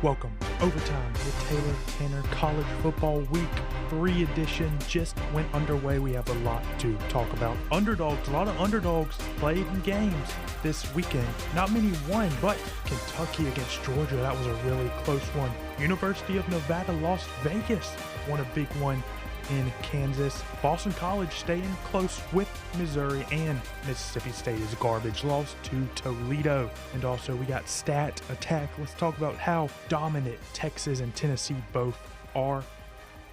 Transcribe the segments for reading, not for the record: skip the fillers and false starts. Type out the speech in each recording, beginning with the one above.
Welcome. Overtime, the Taylor Tanner College Football Week 3 edition just went underway. We have a lot to talk about. Underdogs, a lot of underdogs played in games this weekend. Not many won, but Kentucky against Georgia, that was a really close one. University of Nevada, Las Vegas won a big one in Kansas. Boston College staying close with Missouri, and Mississippi State is garbage, lost to Toledo. And also we got stat attack. Let's talk about how dominant Texas and Tennessee both are.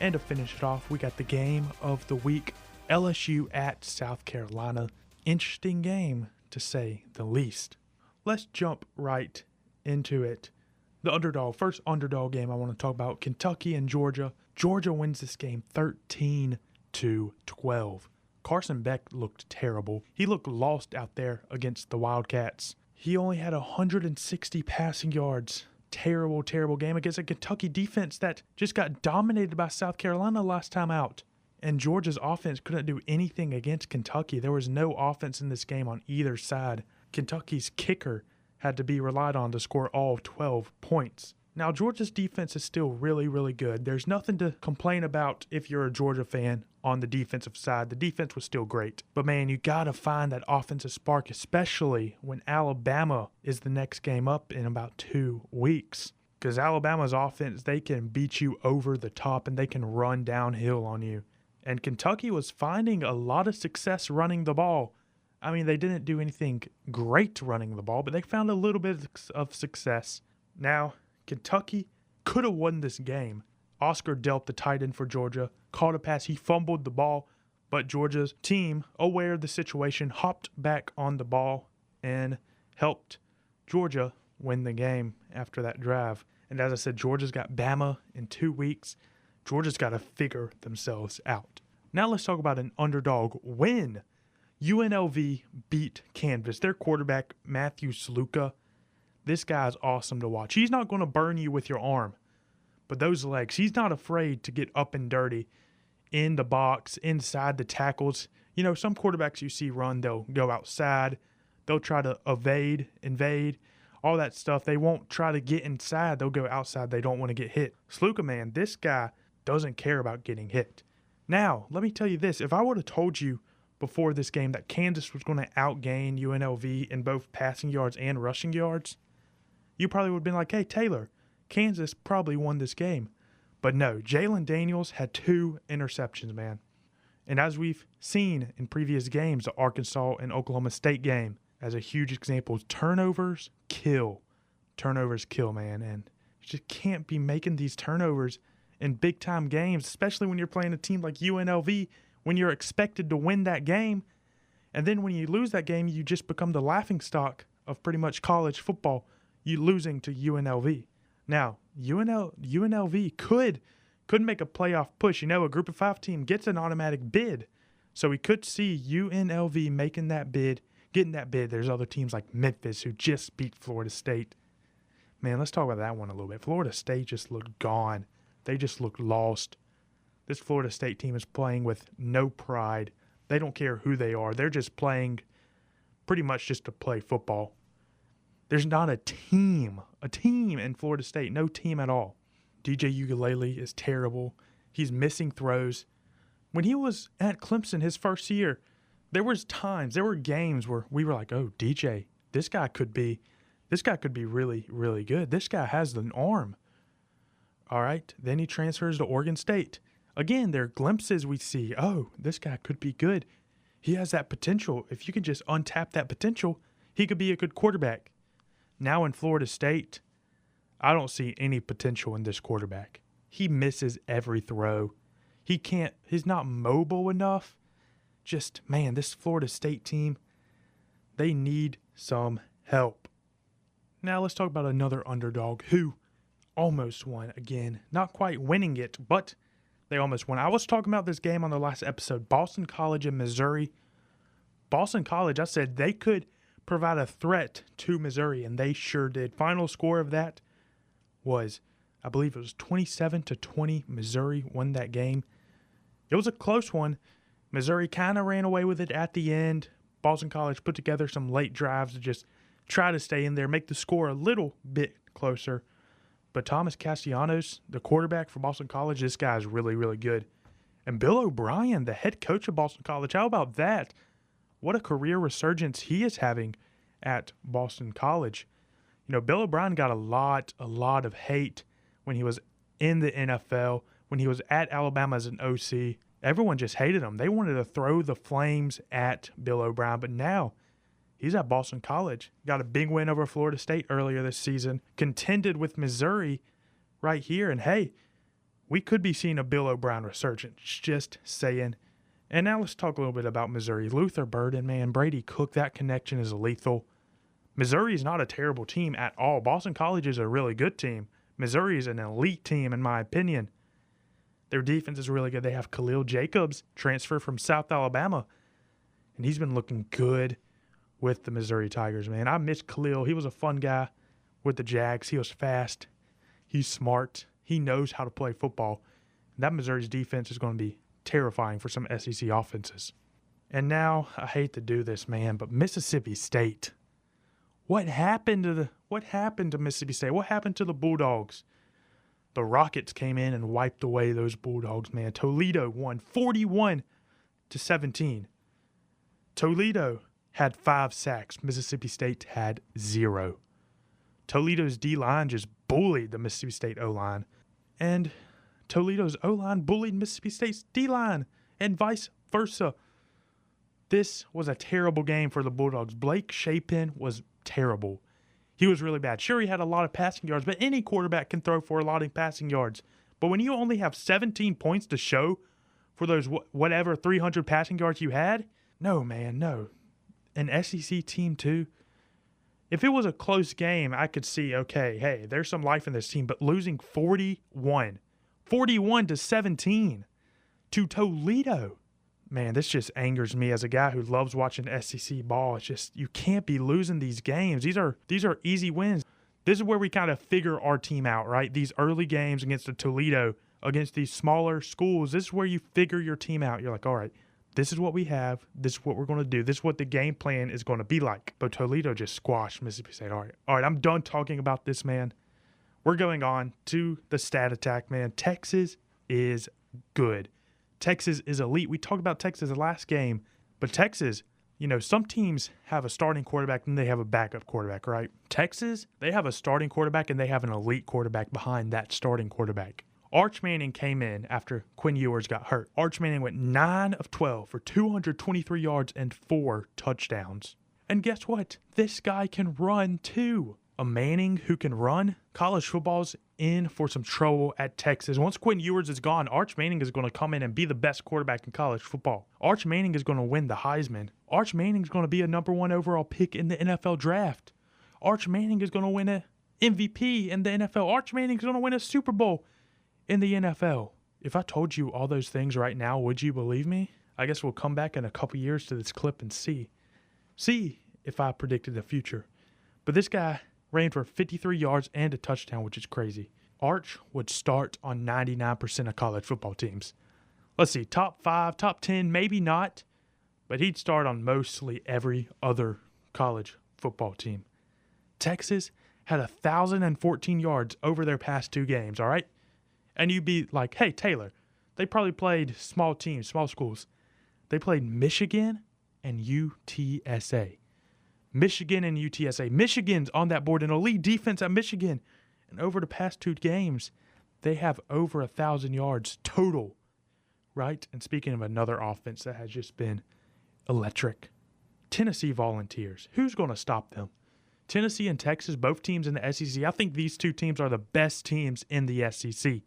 And to finish it off, we got the game of the week, LSU at South Carolina. Interesting game to say the least. Let's jump right into it. The first underdog game I want to talk about, Kentucky and Georgia. Georgia wins this game 13-12. Carson Beck looked terrible. He looked lost out there against the Wildcats. He only had 160 passing yards. Terrible, terrible game against a Kentucky defense that just got dominated by South Carolina last time out. And Georgia's offense couldn't do anything against Kentucky. There was no offense in this game on either side. Kentucky's kicker had to be relied on to score all 12 points. Now, Georgia's defense is still really, really good. There's nothing to complain about if you're a Georgia fan on the defensive side. The defense was still great. But, man, you got to find that offensive spark, especially when Alabama is the next game up in about 2 weeks. Because Alabama's offense, they can beat you over the top and they can run downhill on you. And Kentucky was finding a lot of success running the ball. I mean, they didn't do anything great running the ball, but they found a little bit of success. Now, Kentucky could have won this game. Oscar Delp, the tight end for Georgia, caught a pass. He fumbled the ball, but Georgia's team, aware of the situation, hopped back on the ball and helped Georgia win the game after that drive. And as I said, Georgia's got Bama in 2 weeks. Georgia's got to figure themselves out. Now let's talk about an underdog win. UNLV beat Kansas. Their quarterback, Matthew Sluka, this guy's awesome to watch. He's not going to burn you with your arm, but those legs, he's not afraid to get up and dirty in the box, inside the tackles. You know, some quarterbacks you see run, they'll go outside. They'll try to invade, all that stuff. They won't try to get inside. They'll go outside. They don't want to get hit. Sluka, man, this guy doesn't care about getting hit. Now, let me tell you this. If I would have told you before this game that Kansas was going to outgain UNLV in both passing yards and rushing yards, you probably would have been like, hey, Taylor, Kansas probably won this game. But no, Jalen Daniels had 2 interceptions, man. And as we've seen in previous games, the Arkansas and Oklahoma State game, as a huge example, turnovers kill. Turnovers kill, man. And you just can't be making these turnovers in big-time games, especially when you're playing a team like UNLV, when you're expected to win that game. And then when you lose that game, you just become the laughingstock of pretty much college football. You losing to UNLV. Now, UNLV could make a playoff push. You know, a group of 5 team gets an automatic bid. So we could see UNLV making that bid, getting that bid. There's other teams like Memphis who just beat Florida State. Man, let's talk about that one a little bit. Florida State just looked gone. They just looked lost. This Florida State team is playing with no pride. They don't care who they are. They're just playing pretty much just to play football. There's not a team in Florida State, no team at all. DJ Uiagalelei is terrible. He's missing throws. When he was at Clemson his first year, there were games where we were like, oh, DJ, this guy could be really, really good. This guy has an arm. All right, then he transfers to Oregon State. Again, there are glimpses we see, oh, this guy could be good. He has that potential. If you can just untap that potential, he could be a good quarterback. Now in Florida State, I don't see any potential in this quarterback. He misses every throw. He's not mobile enough. Just, man, this Florida State team, they need some help. Now let's talk about another underdog who almost won again. Not quite winning it, but they almost won. I was talking about this game on the last episode, Boston College and Missouri. Boston College, I said they could provide a threat to Missouri, and they sure did. Final score of that was, I believe it was 27-20. Missouri won that game. It was a close one. Missouri kind of ran away with it at the end. Boston College put together some late drives to just try to stay in there, make the score a little bit closer. But Thomas Castellanos, the quarterback for Boston College, this guy is really, really good. And Bill O'Brien, the head coach of Boston College, how about that? What a career resurgence he is having at Boston College. You know, Bill O'Brien got a lot of hate when he was in the NFL, when he was at Alabama as an OC. Everyone just hated him. They wanted to throw the flames at Bill O'Brien, but now he's at Boston College. Got a big win over Florida State earlier this season. Contended with Missouri right here. And hey, we could be seeing a Bill O'Brien resurgence. Just saying. And now let's talk a little bit about Missouri. Luther Burden, man, Brady Cook, that connection is lethal. Missouri is not a terrible team at all. Boston College is a really good team. Missouri is an elite team, in my opinion. Their defense is really good. They have Khalil Jacobs, transfer from South Alabama, and he's been looking good with the Missouri Tigers, man. I miss Khalil. He was a fun guy with the Jags. He was fast. He's smart. He knows how to play football. And that Missouri's defense is going to be terrifying for some SEC offenses. And now, I hate to do this, man, but Mississippi State. What happened to Mississippi State? What happened to the Bulldogs? The Rockets came in and wiped away those Bulldogs, man. Toledo won 41-17. Toledo had 5 sacks. Mississippi State had 0. Toledo's D-line just bullied the Mississippi State O-line. And Toledo's O-line bullied Mississippi State's D-line and vice versa. This was a terrible game for the Bulldogs. Blake Shapen was terrible. He was really bad. Sure, he had a lot of passing yards, but any quarterback can throw for a lot of passing yards. But when you only have 17 points to show for those whatever 300 passing yards you had, no, man, no. An SEC team too. If it was a close game, I could see, okay, hey, there's some life in this team. But losing 41-17 to Toledo, man, this just angers me as a guy who loves watching SEC ball. It's just, you can't be losing these games. These are easy wins. This is where we kind of figure our team out, right? These early games against the Toledo, against these smaller schools, this is where you figure your team out. You're like, all right, this is what we have. This is what we're going to do. This is what the game plan is going to be like. But Toledo just squashed Mississippi State. All right, I'm done talking about this, man. We're going on to the stat attack, man. Texas is good. Texas is elite. We talked about Texas the last game, but Texas, you know, some teams have a starting quarterback and they have a backup quarterback, right? Texas, they have a starting quarterback and they have an elite quarterback behind that starting quarterback. Arch Manning came in after Quinn Ewers got hurt. Arch Manning went 9 of 12 for 223 yards and 4 touchdowns. And guess what? This guy can run too. A Manning who can run. College football's in for some trouble at Texas. Once Quinn Ewers is gone, Arch Manning is going to come in and be the best quarterback in college football. Arch Manning is going to win the Heisman. Arch Manning is going to be a number 1 overall pick in the NFL draft. Arch Manning is going to win an MVP in the NFL. Arch Manning is going to win a Super Bowl in the NFL. If I told you all those things right now, would you believe me? I guess we'll come back in a couple years to this clip and see if I predicted the future. But this guy ran for 53 yards and a touchdown, which is crazy. Arch would start on 99% of college football teams. Let's see, top 5, top 10, maybe not, but he'd start on mostly every other college football team. Texas had 1,014 yards over their past 2 games, all right? And you'd be like, hey, Taylor, they probably played small teams, small schools. They played Michigan and UTSA. Michigan and UTSA. Michigan's on that board, an elite defense at Michigan. And over the past 2 games, they have over 1,000 yards total, right? And speaking of another offense that has just been electric, Tennessee Volunteers. Who's going to stop them? Tennessee and Texas, both teams in the SEC. I think these 2 teams are the best teams in the SEC.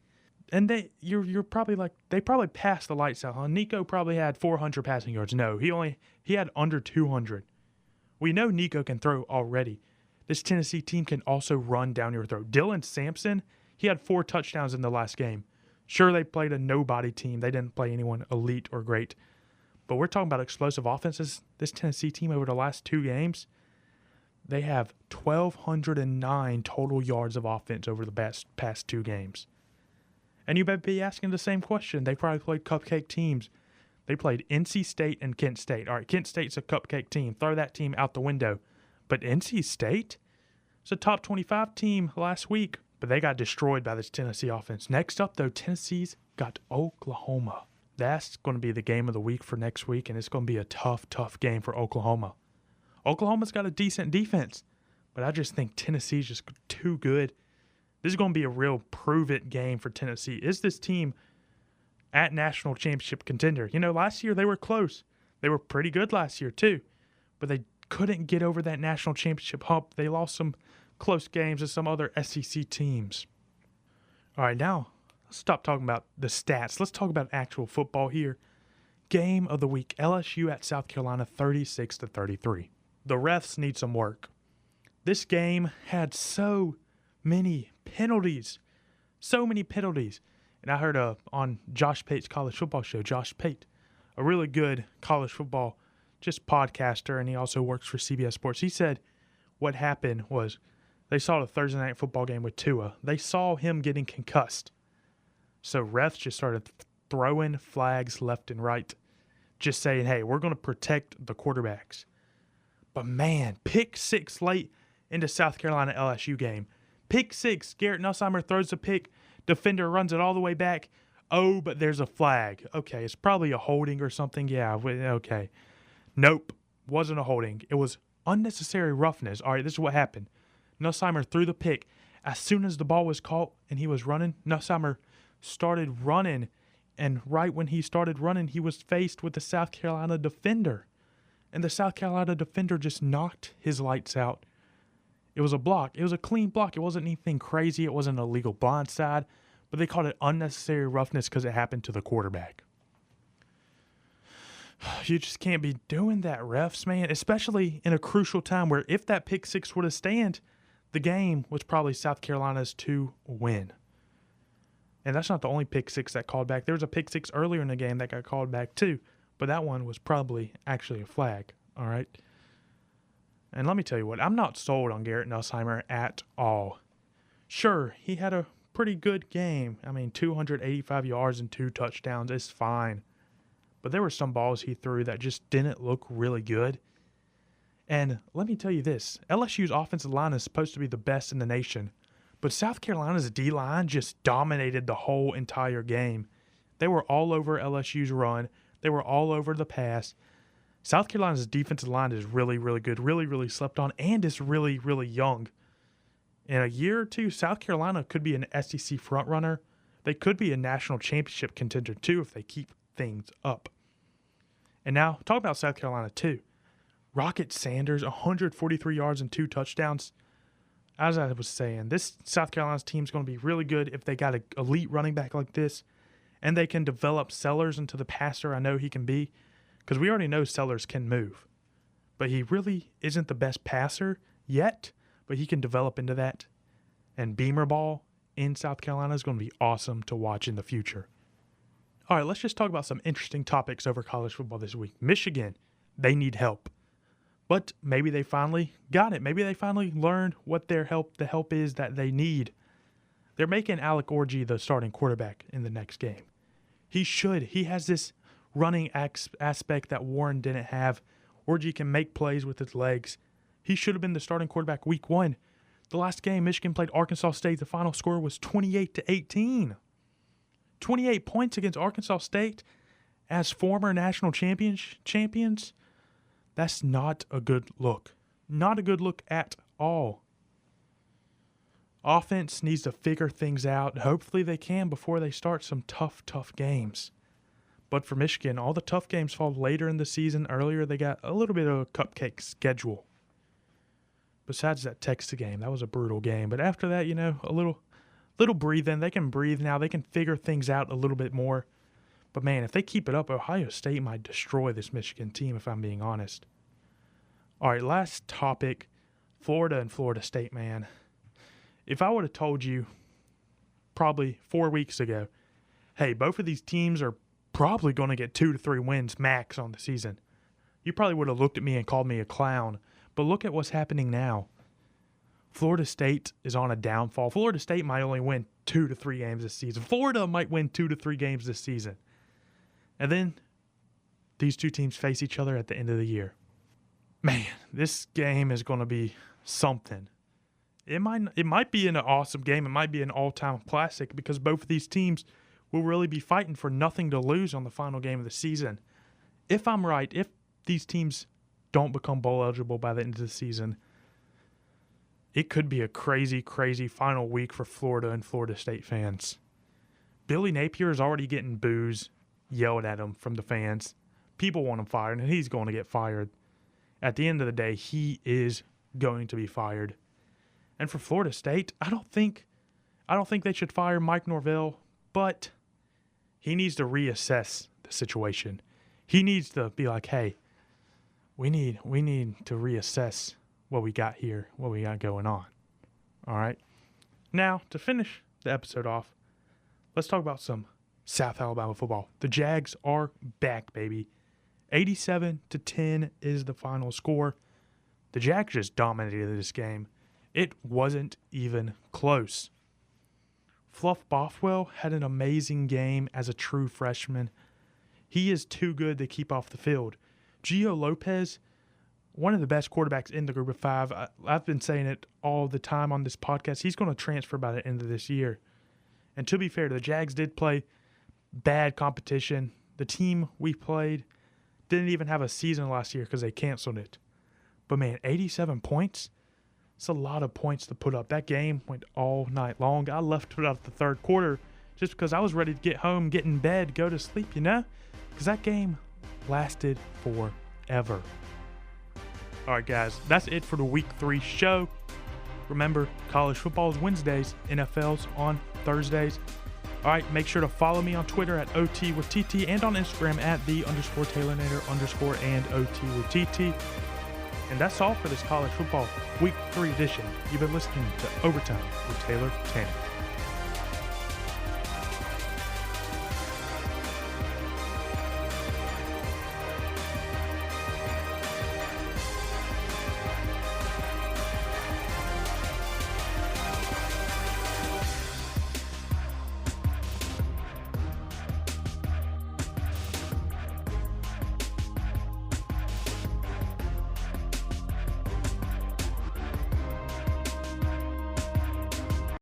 And you're probably like, they probably passed the lights out, huh? Nico probably had 400 passing yards. No, he had under 200. We know Nico can throw already. This Tennessee team can also run down your throat. Dylan Sampson, he had 4 touchdowns in the last game. Sure, they played a nobody team. They didn't play anyone elite or great. But we're talking about explosive offenses. This Tennessee team over the last 2 games, they have 1,209 total yards of offense over the past 2 games. And you might be asking the same question. They probably played cupcake teams. They played NC State and Kent State. All right, Kent State's a cupcake team. Throw that team out the window. But NC State? It's a top 25 team last week. But they got destroyed by this Tennessee offense. Next up, though, Tennessee's got Oklahoma. That's going to be the game of the week for next week, and it's going to be a tough, tough game for Oklahoma. Oklahoma's got a decent defense, but I just think Tennessee's just too good. This is going to be a real prove-it game for Tennessee. Is this team at national championship contender? You know, last year they were close. They were pretty good last year too, but they couldn't get over that national championship hump. They lost some close games to some other SEC teams. All right, now let's stop talking about the stats. Let's talk about actual football here. Game of the week, LSU at South Carolina, 36-33. The refs need some work. This game had so many penalties. And I heard on Josh Pate's college football show, Josh Pate, a really good college football just podcaster, and he also works for CBS Sports. He said what happened was they saw the Thursday night football game with Tua. They saw him getting concussed. So refs just started throwing flags left and right, just saying, hey, we're going to protect the quarterbacks. But man, pick six late into South Carolina LSU game. Pick six, Garrett Nussheimer throws the pick. Defender runs it all the way back. Oh, but there's a flag. Okay, it's probably a holding or something. Yeah, okay. Nope, wasn't a holding. It was unnecessary roughness. All right, this is what happened. Nussheimer threw the pick. As soon as the ball was caught and he was running, Nussheimer started running. And right when he started running, he was faced with the South Carolina defender. And the South Carolina defender just knocked his lights out. It was a block. It was a clean block. It wasn't anything crazy. It wasn't a legal blindside. But they called it unnecessary roughness because it happened to the quarterback. You just can't be doing that, refs, man. Especially in a crucial time where if that pick six would have stand, the game was probably South Carolina's to win. And that's not the only pick six that called back. There was a pick six earlier in the game that got called back too. But that one was probably actually a flag. All right. And let me tell you what, I'm not sold on Garrett Nussheimer at all. Sure, he had a pretty good game. I mean, 285 yards and 2 touchdowns is fine. But there were some balls he threw that just didn't look really good. And let me tell you this, LSU's offensive line is supposed to be the best in the nation. But South Carolina's D-line just dominated the whole entire game. They were all over LSU's run. They were all over the pass. South Carolina's defensive line is really, really good, really, really slept on, and is really, really young. In a year or two, South Carolina could be an SEC frontrunner. They could be a national championship contender, too, if they keep things up. And now, talk about South Carolina, too. Rocket Sanders, 143 yards and 2 touchdowns. As I was saying, this South Carolina's team is going to be really good if they got an elite running back like this, and they can develop Sellers into the passer I know he can be. Because we already know Sellers can move. But he really isn't the best passer yet. But he can develop into that. And Beamer ball in South Carolina is going to be awesome to watch in the future. All right, let's just talk about some interesting topics over college football this week. Michigan, they need help. But maybe they finally got it. Maybe they finally learned what the help is that they need. They're making Alec Orgy the starting quarterback in the next game. He should. He has this running aspect that Warren didn't have. Orgy can make plays with his legs. He should have been the starting quarterback week 1. The last game Michigan played Arkansas State, the final score was 28-18. 28 points against Arkansas State as former national champions. That's not a good look. Not a good look at all. Offense needs to figure things out. Hopefully they can before they start some tough games. But for Michigan, all the tough games fall later in the season. Earlier, they got a little bit of a cupcake schedule. Besides that Texas game, that was a brutal game. But after that, a little breathing. They can breathe now. They can figure things out a little bit more. But, man, if they keep it up, Ohio State might destroy this Michigan team, if I'm being honest. All right, last topic, Florida and Florida State, man. If I would have told you probably 4 weeks ago, hey, both of these teams are probably going to get 2 to 3 wins max on the season, you probably would have looked at me and called me a clown. But look at what's happening now. Florida State is on a downfall. Florida State might only win 2 to 3 games this season. Florida might win 2 to 3 games this season. And then these two teams face each other at the end of the year. Man, this game is going to be something. It might be an awesome game. It might be an all-time classic because both of these teams will really be fighting for nothing to lose on the final game of the season. If I'm right, if these teams don't become bowl eligible by the end of the season, it could be a crazy, crazy final week for Florida and Florida State fans. Billy Napier is already getting boos yelled at him from the fans. People want him fired, and he's going to get fired. At the end of the day, he is going to be fired. And for Florida State, I don't think they should fire Mike Norvell, but he needs to reassess the situation. He needs to be like, hey, we need to reassess what we got here, what we got going on. All right. Now, to finish the episode off, let's talk about some South Alabama football. The Jags are back, baby. 87-10 is the final score. The Jags just dominated this game. It wasn't even close. Fluff Bothwell had an amazing game as a true freshman. He is too good to keep off the field. Gio Lopez, one of the best quarterbacks in the group of five. I've been saying it all the time on this podcast. He's going to transfer by the end of this year. And to be fair, the Jags did play bad competition. The team we played didn't even have a season last year because they canceled it. But man, 87 points? It's a lot of points to put up. That game went all night long. I left it out the third quarter just because I was ready to get home, get in bed, go to sleep, you know? Because that game lasted forever. All right, guys, that's it for the Week 3 show. Remember, college football is Wednesdays, NFL's on Thursdays. All right, make sure to follow me on Twitter at OT with TT and on Instagram at _TaylorNader_ and OT with TT. And that's all for this college football Week 3 edition. You've been listening to Overtime with Taylor Tanner.